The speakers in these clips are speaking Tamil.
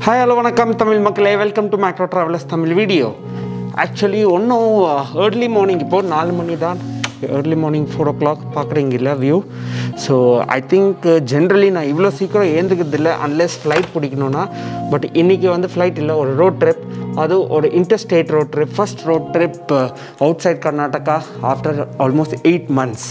Hi, hello, vanakkam Tamil makkale. Welcome to Macro Travelers Tamil video. Actually, early morning இப்போ 4 மணி தான். Early morning 4 o'clock பார்க்குறீங்கல்ல view. So I think generally நான் இவ்வளோ சீக்கிரம் ஏந்துக்கிறது இல்லை unless flight பிடிக்கணும்னா. பட் இன்றைக்கி வந்து ஃப்ளைட் இல்லை, ஒரு ரோட் ட்ரிப். அது ஒரு interstate road trip, first road trip outside Karnataka after almost 8 months.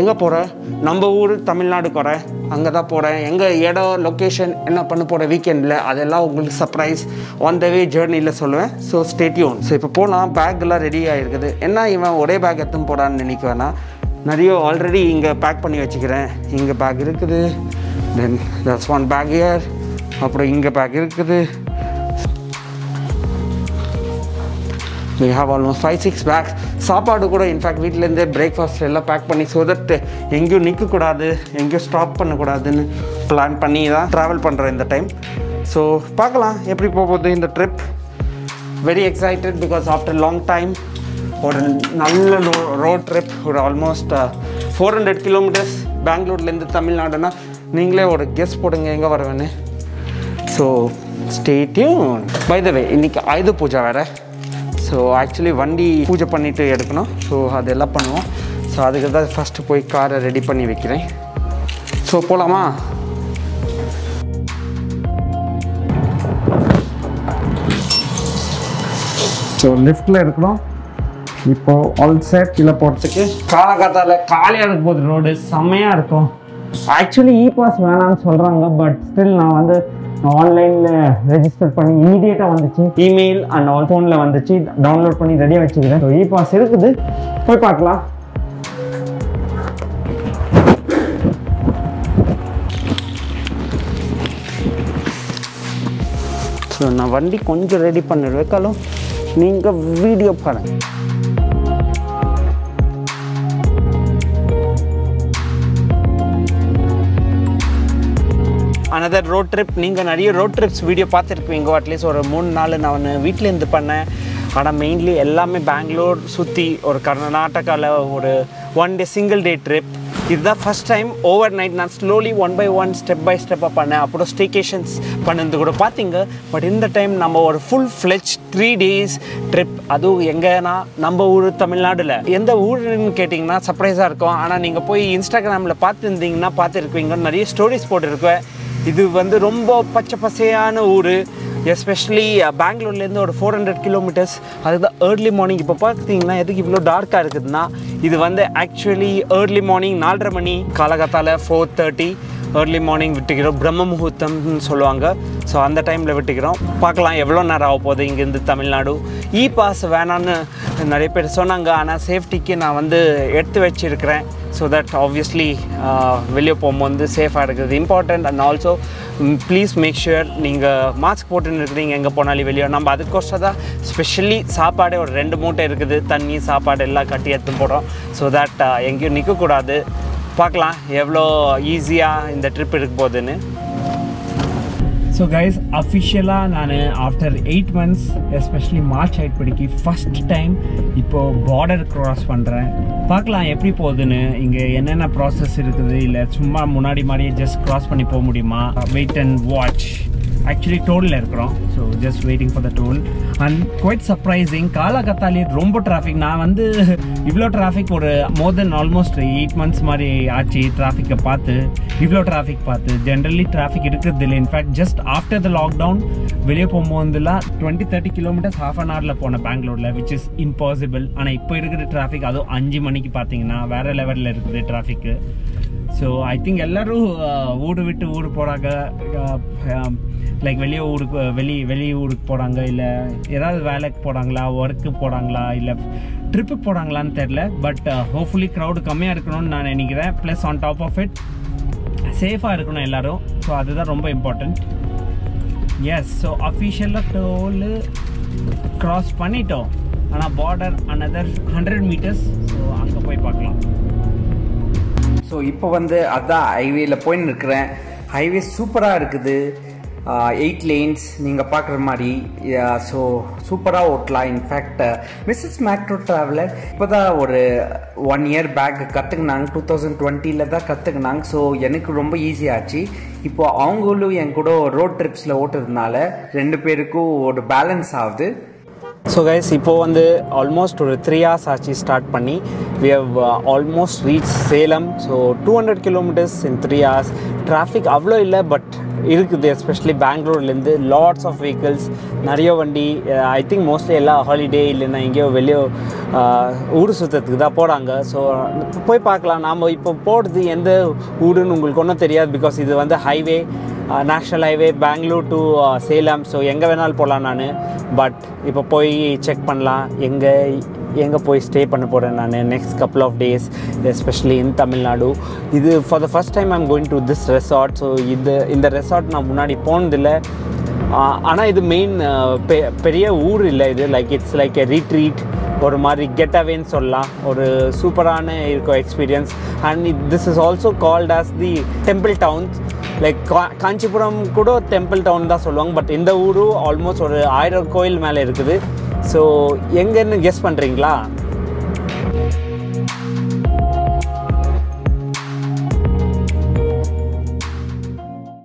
எங்கே போகிறேன்? நம்ம ஊர் தமிழ்நாடு போகிறேன், அங்கே தான் போகிறேன். எங்கள் இடம் லொக்கேஷன் என்ன பண்ண போகிற வீக்கெண்டில் அதெல்லாம் உங்களுக்கு சர்ப்ரைஸ் ஆன் த வே ஜேர்னியில் சொல்லுவேன். So stay tune. ஸோ இப்போ போகலாம். பேக்கெல்லாம் ரெடி ஆகிருக்குது. என்ன இவன் ஒரே பேக் எடுத்துன்னு போடான்னு நினைக்க வேணாம். நிறைய ஆல்ரெடி இங்கே பேக் பண்ணி வச்சுக்கிறேன். இங்கே பேக் இருக்குது, then that's one bag here, அப்புறம் இங்கே பேக் இருக்குது. We have almost 5-6 bags. சாப்பாடு கூட இன்ஃபேக்ட் வீட்டிலேருந்தே பிரேக்ஃபாஸ்ட் எல்லாம் பேக் பண்ணி ஸோ தட் எங்கேயும் நிற்கக்கூடாது, எங்கேயும் ஸ்டாப் பண்ணக்கூடாதுன்னு பிளான் பண்ணி தான் ட்ராவல் பண்ணுறேன் இந்த டைம். ஸோ பார்க்கலாம் எப்படி போகுது இந்த trip. Very excited because after long time ஒரு நல்ல ரோட் ட்ரிப். ஒரு ஆல்மோஸ்ட் 400 கிலோமீட்டர்ஸ் பெங்களூர்லேருந்து தமிழ்நாடுனா நீங்களே ஒரு கெஸ் போடுங்க எங்கே வருவேன்னு. So stay tuned. By the way இன்றைக்கி ஆயுத பூஜை வேறு. ஸோ ஆக்சுவலி வண்டி பூஜை பண்ணிவிட்டு எடுக்கணும். ஸோ அதெல்லாம் பண்ணுவோம். ஸோ அதுக்கு தான் ஃபஸ்ட்டு போய் காரை ரெடி பண்ணி வைக்கிறேன். ஸோ போகலாமா? ஸோ லிஃப்ட்டில் இருக்கணும். இப்போது ஆல் செட் கீழே போகிறதுக்கு காலகாத்தால் காலியாக இருக்கும் போது ரோடு செம்மையாக இருக்கும். ஆக்சுவலி இ பாஸ் வேணான்னு சொல்கிறாங்க, பட் ஸ்டில் நான் வந்து ஆன்லைனில் ரெஜிஸ்டர் பண்ணி இமீடியட்டாக வந்துச்சு. இமெயில் அண்ட் ஆல் ஃபோனில் வந்துச்சு. டவுன்லோட் பண்ணி ரெடியாக வச்சுக்கிறேன். ஸோ இ பாஸ் இருக்குது, போய் பார்க்கலாம். ஸோ நான் வண்டி கொஞ்சம் ரெடி பண்ணிடுவேக்காலும் நீங்கள் வீடியோ பாருங்கள். Another road trip. நீங்கள் நிறைய ரோட் ட்ரிப்ஸ் வீடியோ பார்த்துருப்பீங்க. அட்லீஸ்ட் ஒரு 3 நாள் நான் வீட்டிலேருந்து பண்ணேன். ஆனால் மெயின்லி எல்லாமே பெங்களூர் சுற்றி ஒரு கர்நாடகாவில் ஒரு 1 டே சிங்கிள் டே ட்ரிப். இதுதான் ஃபஸ்ட் டைம் ஓவர் நைட் நான் ஸ்லோலி 1 by 1 ஸ்டெப் பை ஸ்டெப்பாக பண்ணேன். அப்புறம் ஸ்டேகேஷன்ஸ் பண்ணது கூட பார்த்தீங்க. பட் இந்த டைம் நம்ம ஒரு ஃபுல் ஃப்ளெஜ் 3 days ட்ரிப். அதுவும் எங்கன்னா நம்ம ஊர் தமிழ்நாடுல. எந்த ஊருன்னு கேட்டிங்கன்னா சர்ப்ரைஸாக இருக்கும். ஆனால் நீங்கள் போய் இன்ஸ்டாகிராமில் பார்த்துருந்தீங்கன்னா பார்த்துருப்பீங்க, நிறைய ஸ்டோரிஸ் போட்டுருக்கேன். இது வந்து ரொம்ப பச்சை பசையான ஊர். எஸ்பெஷலி பெங்களூர்லேருந்து ஒரு 400 கிலோமீட்டர்ஸ். அதுதான் ஏர்லி மார்னிங். இப்போ பார்த்தீங்கன்னா எதுக்கு இவ்வளோ டார்க்காக இருக்குதுன்னா இது வந்து ஆக்சுவலி ஏர்லி மார்னிங் 4:30 மணி காலகத்தால் 4:30 ஏர்லி மார்னிங் விட்டுக்கிறோம். பிரம்ம முகூர்த்தம்னு சொல்லுவாங்க. ஸோ அந்த டைமில் விட்டுக்கிறோம். பார்க்கலாம் எவ்வளோ நேரம் ஆக போகுது இங்கேருந்து தமிழ்நாடு. இ பாஸ் வேணான்னு நிறைய பேர் சொன்னாங்க. ஆனால் சேஃப்டிக்கு நான் வந்து எடுத்து வச்சுருக்கிறேன். ஸோ தட் ஆப்வியஸ்லி வெளியே போகும்போது சேஃபாக இருக்கிறது important. And also please make sure நீங்கள் மாஸ்க் போட்டுன்னு இருக்கிறீங்க எங்கே போனாலும் வெளியே. நம்ம அதுக்கோசம் தான் ஸ்பெஷலி சாப்பாடு ஒரு 2 மூட்டை இருக்குது. தண்ணி சாப்பாடு எல்லாம் கட்டி எடுத்து போடுறோம். ஸோ தட் எங்கேயும் நிற்கக்கூடாது. பார்க்கலாம் எவ்வளோ ஈஸியாக இந்த ட்ரிப் இருக்க போகுதுன்னு. ஸோ கைஸ் அஃபிஷியலாக நான் ஆஃப்டர் 8 months எஸ்பெஷலி மார்ச் 8 படிக்கு ஃபஸ்ட் டைம் இப்போது பார்டர் க்ராஸ் பண்ணுறேன். பார்க்கலாம் எப்படி போகுதுன்னு. இங்கே என்னென்ன ப்ராசஸ் இருக்குது, இல்லை சும்மா முன்னாடி மாதிரியே ஜஸ்ட் க்ராஸ் பண்ணி போக முடியுமா? Wait and watch. ஆக்சுவலி டோலில் இருக்கிறோம். So just waiting for the toll. And quite surprising. காலகத்தாலே ரொம்ப டிராஃபிக். நான் வந்து இவ்வளோ டிராஃபிக் ஒரு மோர் தென் ஆல்மோஸ்ட் 8 months மாதிரி ஆச்சு டிராஃபிக்கை பார்த்து. இவ்வளோ டிராஃபிக் பார்த்து ஜென்ரலி டிராஃபிக் இருக்கிறது இல்லை. In fact just after the lockdown வெளியே போகும்போதுலாம் 20-30 கிலோமீட்டர்ஸ் ½ an hourல போனேன் பெங்களூரில், விச் இஸ் இம்பாசிபிள். ஆனால் இப்போ இருக்கிற டிராஃபிக் அதுவும் 5 மணிக்கு பார்த்தீங்கன்னா வேறு லெவலில் இருக்குது டிராஃபிக்கு. ஸோ ஐ திங்க் எல்லோரும் ஊடு விட்டு ஊர் போகிறாங்க. லைக் வெளி ஊருக்கு போகிறாங்க, இல்லை ஏதாவது வேலைக்கு போகிறாங்களா, ஒர்க்கு போகிறாங்களா, இல்லை ட்ரிப்புக்கு போகிறாங்களான்னு தெரில. பட் ஹோப்ஃபுல்லி க்ரௌடு கம்மியாக இருக்கணும்னு நான் நினைக்கிறேன். Plus on top of it சேஃபாக இருக்கணும் எல்லோரும். ஸோ அதுதான் ரொம்ப இம்பார்ட்டண்ட். எஸ், ஸோ அஃபிஷியலாக டோல் க்ராஸ் பண்ணிட்டோம். ஆனால் பார்டர் another 100 meters. ஸோ அங்கே போய் பார்க்கலாம். ஸோ இப்போ வந்து அதான் ஹைவேயில் போயின்னு இருக்கிறேன். ஹைவே சூப்பராக இருக்குது. 8 lanes நீங்கள் பார்க்குற மாதிரி. ஸோ சூப்பராக ஓட்டலாம். இன்ஃபேக்ட் மிஸ்ஸஸ் மேக்ரோ ட்ராவலர் இப்போ தான் ஒரு 1 year பேக் கற்றுக்குனாங்க. 2020 தான் கற்றுக்குனாங்க. ஸோ எனக்கு ரொம்ப ஈஸியாச்சு. இப்போ அவங்களும் என் கூட ரோட் ட்ரிப்ஸில் ஓட்டுறதுனால 2 பேருக்கும் ஒரு பேலன்ஸ் ஆகுது. ஸோ கைஸ் இப்போ வந்து ஆல்மோஸ்ட் ஒரு 3 hours ஆச்சு ஸ்டார்ட் பண்ணி. We have almost reach Salem. So 200 kilometers in 3 hours. Traffic அவ்வளோ இல்லை, பட் இருக்குது. எஸ்பெஷலி பெங்களூர்லேருந்து லாட்ஸ் ஆஃப் வெஹிக்கிள்ஸ், நிறைய வண்டி. ஐ திங்க் மோஸ்ட்லி எல்லாம் ஹாலிடே இல்லைன்னா எங்கேயோ வெளியே ஊர் சுற்றத்துக்கு தான் போகிறாங்க. ஸோ போய் பார்க்கலாம். நாம் இப்போ போகிறது எந்த ஊருன்னு உங்களுக்கு ஒன்றும் தெரியாது. பிகாஸ் இது வந்து highway, national highway Bangalore to Salem. So எங்கே வேணாலும் போகலாம் நான். பட் இப்போ போய் செக் பண்ணலாம் எங்கே போய் ஸ்டே பண்ண போகிறேன் நான் next couple of days, especially in Tamil Nadu. இது for the first time I'm going to this resort. So இந்த ரெசார்ட் நான் முன்னாடி போனதில்லை. ஆனால் இது மெயின் பெரிய ஊர் இல்லை. இது இட்ஸ் லைக் எ ரீட்ரீட், ஒரு மாதிரி கெட் அவேன்னு சொல்லலாம். ஒரு சூப்பரான இருக்கும் experience. And this is also called as the temple towns. Like Kanchipuram கூட டெம்பிள் டவுன் தான் சொல்லுவாங்க. பட் இந்த ஊரும் ஆல்மோஸ்ட் ஒரு 1000 கோயில் மேலே இருக்குது. ஸோ எங்கன்னு கெஸ் பண்ணுறீங்களா?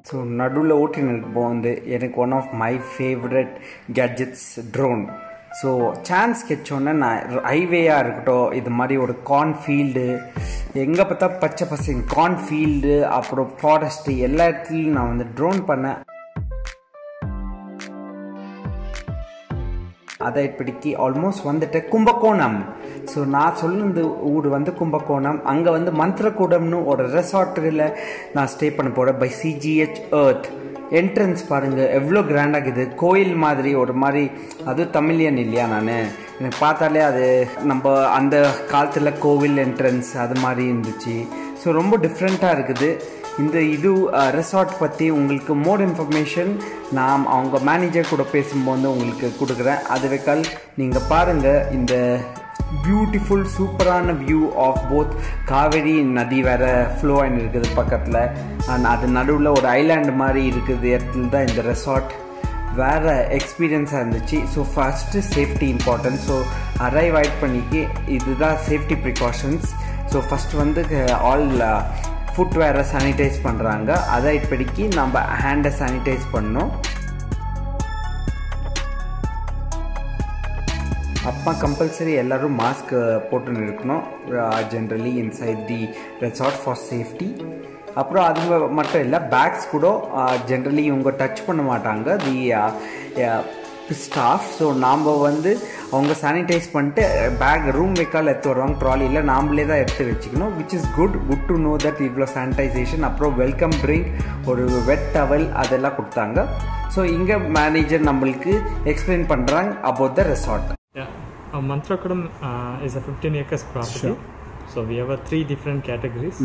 ஸோ நடுவில் ஓட்டின்னு இருப்போம் வந்து எனக்கு one of my favourite gadgets drone. So chance கிடைச்சோன்னே நான் ஹைவேயாக இருக்கட்டும், இது மாதிரி ஒரு கார்ன்ஃபீல்டு, எங்கே பார்த்தா பச்சை பசங்க கார்ன்ஃபீல்டு, அப்புறம் ஃபாரஸ்ட்டு, எல்லா இடத்துலையும் நான் வந்து ட்ரோன் பண்ணேன். அதை இப்படிக்கு ஆல்மோஸ்ட் வந்துட்டு கும்பகோணம். ஸோ நான் சொல்லுறது ஊர் வந்து கும்பகோணம். அங்கே வந்து மந்திரக்கூடம்னு ஒரு ரெசார்ட்டில் நான் ஸ்டே பண்ண போகிறேன் பை CGH எர்த். என்ட்ரன்ஸ் பாருங்கள் எவ்வளோ கிராண்டாகுது, கோயில் மாதிரி ஒரு மாதிரி. அதுவும் தமிழியன் இல்லையா நான், எனக்கு பார்த்தாலே அது நம்ம அந்த காலத்தில் கோவில் என்ட்ரன்ஸ் அது மாதிரி இருந்துச்சு. ஸோ ரொம்ப டிஃப்ரெண்ட்டாக இருக்குது. இந்த ரெசார்ட் பற்றி உங்களுக்கு மோர் இன்ஃபர்மேஷன் நான் அவங்க மேனேஜர் கூட பேசும்போது உங்களுக்கு கொடுக்குறேன். அதுவேக்கால் நீங்கள் பாருங்கள் இந்த பியூட்டிஃபுல் சூப்பரான வியூ ஆஃப் போத் காவேரி நதி வேறு ஃப்ளோ ஆகின்னு இருக்குது பக்கத்தில். அண்ட் அது நடுவில் ஒரு ஐலாண்டு மாதிரி இருக்குது இடத்துல தான் இந்த ரெசார்ட். வேறு எக்ஸ்பீரியன்ஸாக இருந்துச்சு. So first safety important. So arrive ஆயிட் பண்ணிக்கு இதுதான் சேஃப்டி ப்ரிகாஷன்ஸ். ஸோ ஃபஸ்ட்டு வந்து ஆல் ஃபுட்வேரை சானிடைஸ் பண்ணுறாங்க. அதை இப்படிக்கு நம்ம ஹேண்டை சானிடைஸ் பண்ணோம். அப்போ கம்பல்சரி எல்லோரும் மாஸ்க் போட்டுன்னு இருக்கணும் generally inside the resort for safety. அப்புறம் அது மட்டும் இல்லை, பேக்ஸ் கூட ஜென்ரலி இவங்க டச் பண்ண மாட்டாங்க தி ஸ்டாஃப். ஸோ நாம் வந்து அவங்க சானிடைஸ் பண்ணிட்டு பேக் ரூம் வைக்கால் எடுத்து வருவாங்க, ட்ராலியில் நாம்ளே தான் எடுத்து வச்சுக்கணும். Which is good to know that இவ்வளோ சானிடைசேஷன். அப்புறம் வெல்கம் ட்ரிங்க், ஒரு வெட் டவல் அதெல்லாம் கொடுத்தாங்க. ஸோ இங்கே மேனேஜர் நம்மளுக்கு எக்ஸ்பிளைன் பண்ணுறாங்க about the resort. Mantrakodam is a 15 acres property. Sure. So we have 3 different categories.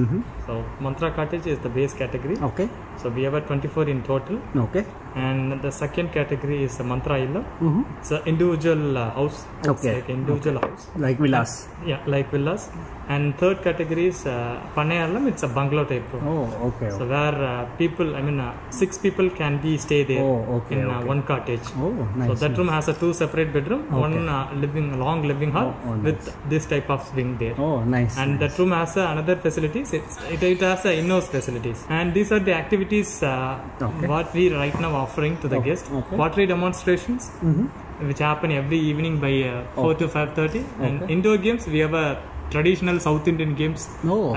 So Mantra Cottage is the base category. Okay. So we have 24 in total. Okay. And the second category is Mantra Illam. It's an individual house. Okay. It's like individual house. Like villas. Yeah, like villas. And third category is Pannayalam. It's a bungalow type room. Oh, okay. So where people, 6 people can be stay there in one cottage. Oh, nice. So that room has a 2 separate bedroom, one long living hall with this type of wing there. Oh, nice. And that room has another facilities. It has indoor facilities. And these are the activities what we right now offering to the guests. Pottery demonstrations, which happen every evening by 4 to 5:30. And indoor games, we have a traditional South Indian games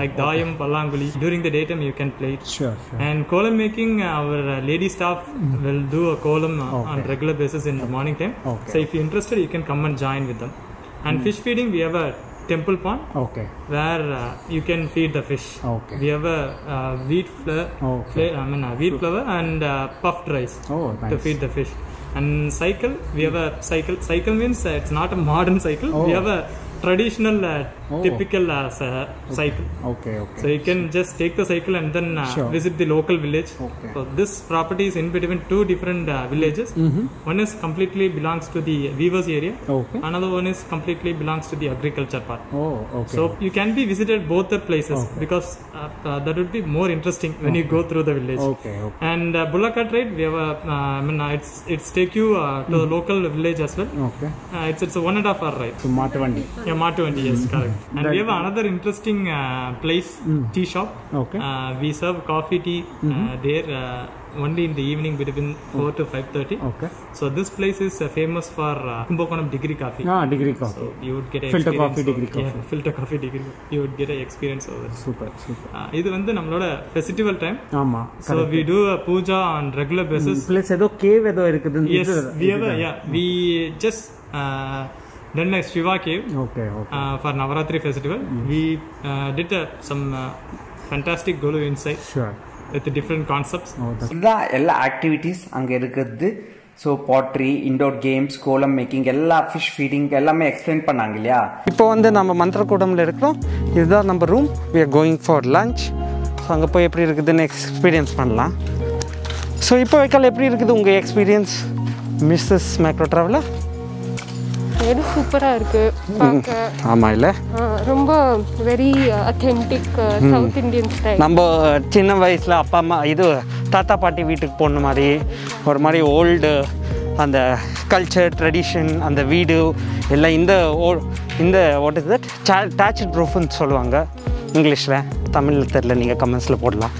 like Dayam, Pallanguli. During the daytime you can play it. Sure. And kolam making, our lady staff will do a kolam on regular basis in the morning time. So if you're interested, you can come and join with them. And fish feeding, we have a temple pond where you can feed the fish. We have a wheat flour and puffed rice to feed the fish. And cycle, we have a cycle means it's not a modern cycle. We have a traditional typical cycle. Okay. So you can just take the cycle and then visit the local village. So this property is in between two different villages. One is completely belongs to the weavers area. Another one is completely belongs to the agriculture part. So you can be visited both the places because that would be more interesting when you go through the village. And bullock cart ride, we have it's take you to the local village as well. It's a 1.5 hour ride. So Matuvandi. Yeah, Matuvandi, yes, correct. And we have another interesting place, tea shop. We serve coffee, tea there only in the evening between 4 to 5:30. So this place is famous for Kumbakonam degree coffee. Degree coffee. So you would get a filter coffee degree coffee. Yeah, filter coffee degree. You would get a experience over it. Super. இது வந்து நம்மளோட festival time. ஆமா. So we do a puja on regular basis. Plus ஏதோ cave ஏதோ இருக்குது. Yes, we just done a Shiva cave for Navaratri festival. We did some fantastic Golu inside with different concepts. இதுதான் எல்லா ஆக்டிவிட்டீஸ் அங்கே இருக்குது. So pottery, indoor games, kolam making, எல்லா ஃபிஷ் ஃபீடிங் எல்லாமே எக்ஸ்பிளைன் பண்ணாங்க இல்லையா. இப்போ வந்து நம்ம மந்திரக்கூடமில் இருக்கிறோம். இதுதான் நம்ம room. We are going for lunch. So அங்கே போய் எப்படி இருக்குதுன்னு எக்ஸ்பீரியன்ஸ் பண்ணலாம். ஸோ இப்போ வைக்கால் எப்படி இருக்குது உங்கள் experience Mrs macro traveller? Very சூப்பராக இருக்குது பார்க்க. ஆமாம் இல்லை, ரொம்ப very authentic south Indian style. நம்ம சின்ன வயசில் அப்பா அம்மா இது தாத்தா பாட்டி வீட்டுக்கு போன மாதிரி ஒரு மாதிரி ஓல்டு அந்த கல்ச்சர் ட்ரெடிஷன் அந்த வீடு எல்லாம் இந்த வாட் இஸ் தட் டேச்ட் ரூஃப்னு சொல்லுவாங்க இங்கிலீஷில். தமிழில் தெரில, நீங்கள் கமெண்ட்ஸில் போடலாம்.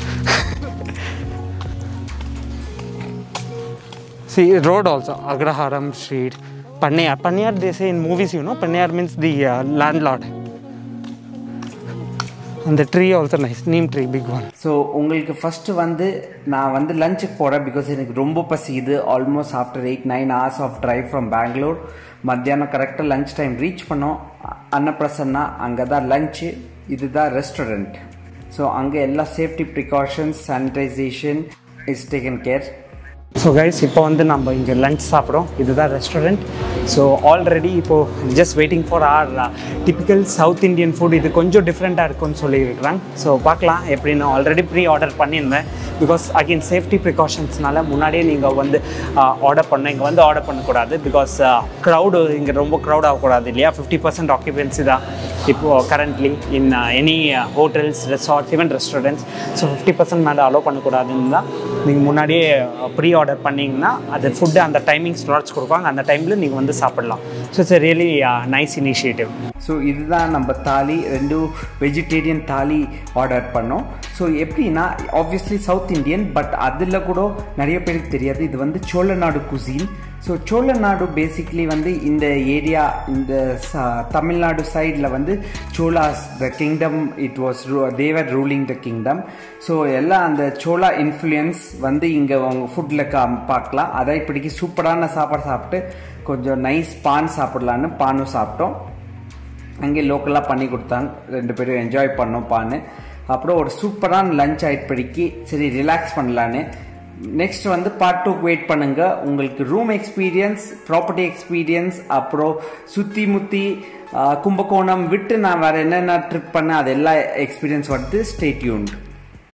See road also, Agraharam Street, Panniyar they say in movies, you know, Panniyar means the landlord. And the tree also nice, neem tree, big one. So உங்களுக்கு ஃபர்ஸ்ட் வந்து நான் வந்து லஞ்சுக்கு போகிறேன் பிகாஸ் எனக்கு ரொம்ப பசிக்குது. Almost after 8-9 hours of drive from Bangalore. மத்தியானம் கரெக்டாக லஞ்ச் டைம் ரீச் பண்ணோம். அன்னப்பிரசன்னா அங்கே தான் லஞ்சு. இதுதான் ரெஸ்டாரண்ட். ஸோ அங்கே எல்லா safety precautions, sanitization is taken care. So guys இப்போ வந்து நம்ம இங்கே லஞ்ச் சாப்பிட்றோம். இதுதான் ரெஸ்டாரண்ட். ஸோ ஆல்ரெடி இப்போது just waiting for our typical south Indian food. இது கொஞ்சம் டிஃப்ரெண்ட்டாக இருக்கும்னு சொல்லியிருக்கிறாங்க. ஸோ பார்க்கலாம் எப்படின்னு. ஆல்ரெடி ப்ரீ ஆர்டர் பண்ணியிருந்தேன் பிகாஸ் அகெயின் சேஃப்டி ப்ரிகாஷன்ஸ்னால முன்னாடியே நீங்கள் வந்து ஆர்டர் பண்ண இங்கே வந்து ஆர்டர் பண்ணக்கூடாது. பிகாஸ் க்ரௌடு இங்கே ரொம்ப க்ரௌட் ஆகக்கூடாது இல்லையா. 50% ஆக்குபென்சி தான் இப்போது currently in any hotels, resorts, even restaurants. So 50% மேலே அலோவ் பண்ணக்கூடாதுன்னு தான் நீங்கள் முன்னாடியே ப்ரீ ஆர்டர் பண்ணிங்கன்னா அது ஃபுட்டு அந்த டைமிங் ஸ்லாட்ஸ் கொடுப்பாங்க. அந்த டைமில் நீங்கள் வந்து சாப்பிடலாம். So it's really nice initiative. So இதுதான் நம்ம தாலி, 2 வெஜிடேரியன் தாலி ஆர்டர் பண்ணோம். ஸோ எப்படின்னா ஆப்வியஸ்லி சவுத் இண்டியன், பட் அதில் கூட நிறைய பேருக்கு தெரியாது இது வந்து Cholanadu cuisine. So Cholanadu basically வந்து இந்த ஏரியா, இந்த தமிழ்நாடு சைடில் வந்து Cholas the kingdom, it was they were ruling the kingdom. So எல்லாம் அந்த சோலா இன்ஃப்ளூயன்ஸ் வந்து இங்கே அவங்க ஃபுட்டில் பார்க்கலாம். அதை இப்படிக்கு சூப்பரான சாப்பாடு சாப்பிட்டு கொஞ்சம் நைஸ் பான் சாப்பிடலான்னு பானும் சாப்பிட்டோம். அங்கே லோக்கலாக பண்ணி கொடுத்தாங்க. 2 பேரும் என்ஜாய் பண்ணோம் பான். அப்புறம் ஒரு சூப்பரான லஞ்ச் ஆயிடுப்படிக்கு சரி ரிலாக்ஸ் பண்ணலான்னு. நெக்ஸ்ட் வந்து பார்ட் 2 வெயிட் பண்ணுங்க. உங்களுக்கு ரூம் எக்ஸ்பீரியன்ஸ், ப்ராப்பர்ட்டி எக்ஸ்பீரியன்ஸ், அப்புறம் சுற்றி முத்தி கும்பகோணம் விட்டு நான் வேறு என்னென்ன ட்ரிப் பண்ணேன் அது எல்லா எக்ஸ்பீரியன்ஸ் வந்து ஸ்டே டியூன்ட்.